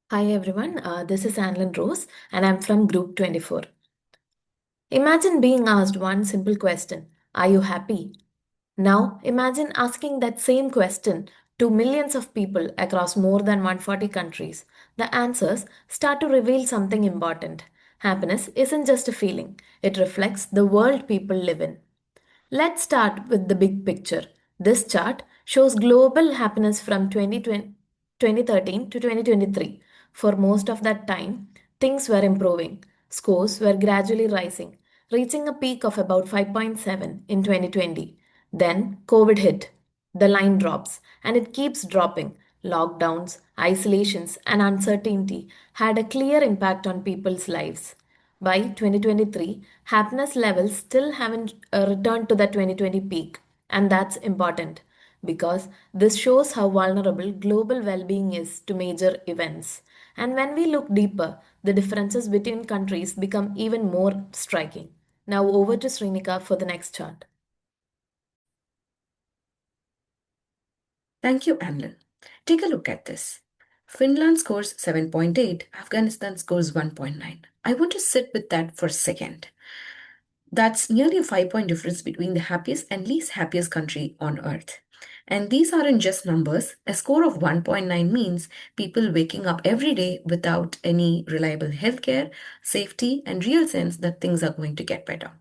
Hi everyone, this is Anlin Rose and I'm from Group 24. Imagine being asked one simple question: are you happy? Now imagine asking that same question to millions of people across more than 140 countries. The answers start to reveal something important. Happiness isn't just a feeling, it reflects the world people live in. Let's start with the big picture. This chart shows global happiness from 2013 to 2023. For most of that time, things were improving. Scores were gradually rising, reaching a peak of about 5.7 in 2020. Then COVID hit. The line drops, and it keeps dropping. Lockdowns, isolations, and uncertainty had a clear impact on people's lives. By 2023, happiness levels still haven't returned to the 2020 peak, and that's important because this shows how vulnerable global well being is to major events. And when we look deeper, the differences between countries become even more striking. Now, over to Srinika for the next chart. Thank you, Anlin. Take a look at this. Finland scores 7.8, Afghanistan scores 1.9. I want to sit with that for a second. That's nearly a 5 point difference between the happiest and least happiest country on earth. And these aren't just numbers. A score of 1.9 means people waking up every day without any reliable healthcare, safety, and real sense that things are going to get better.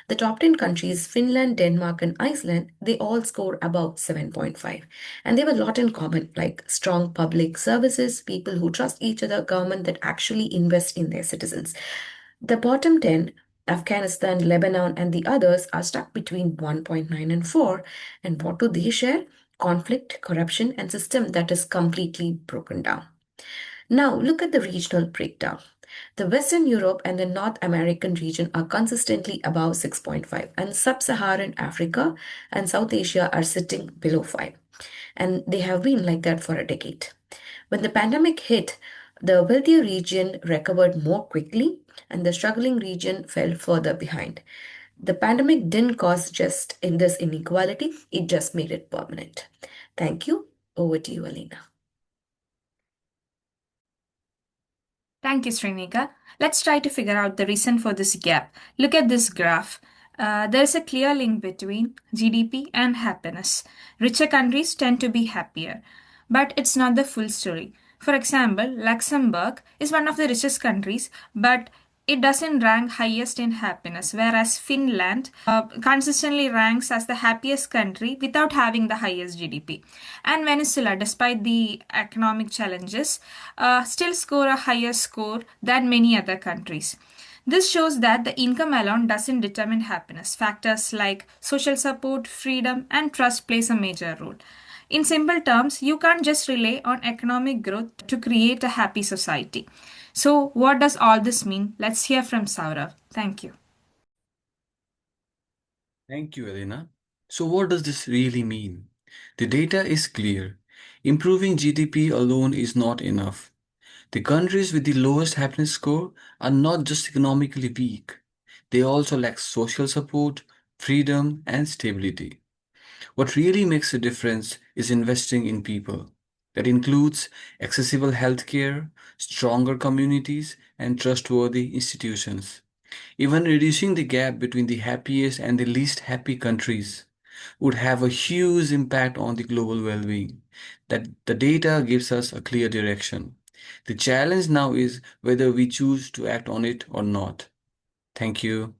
The top 10 countries, Finland, Denmark, and Iceland, they all score above 7.5. And they have a lot in common, like strong public services, people who trust each other, government that actually invest in their citizens. The bottom 10, Afghanistan, Lebanon, and the others, are stuck between 1.9 and 4. And what do they share? Conflict, corruption, and system that is completely broken down. Now, look at the regional breakdown. The Western Europe and the North American region are consistently above 6.5, and Sub Saharan Africa and South Asia are sitting below 5. And they have been like that for a decade. When the pandemic hit, the wealthier region recovered more quickly, and the struggling region fell further behind. The pandemic didn't cause just in this inequality, it just made it permanent. Thank you. Over to you, Alina. Thank you, Srinika. Let's try to figure out the reason for this gap. Look at this graph. There is a clear link between GDP and happiness. Richer countries tend to be happier, but it's not the full story. For example, Luxembourg is one of the richest countries, but it doesn't rank highest in happiness, whereas Finland consistently ranks as the happiest country without having the highest GDP. And Venezuela, despite the economic challenges, still score a higher score than many other countries. This shows that the income alone doesn't determine happiness. Factors like social support, freedom, and trust plays a major role. In simple terms, you can't just rely on economic growth to create a happy society. So, what does all this mean? Let's hear from Saurav. Thank you. Thank you, Elena. So, what does this really mean? The data is clear. Improving GDP alone is not enough. The countries with the lowest happiness score are not just economically weak, they also lack social support, freedom, and stability. What really makes a difference is investing in people. That includes accessible healthcare, stronger communities, and trustworthy institutions. Even reducing the gap between the happiest and the least happy countries would have a huge impact on the global well-being. That the data gives us a clear direction. The challenge now is whether we choose to act on it or not. Thank you.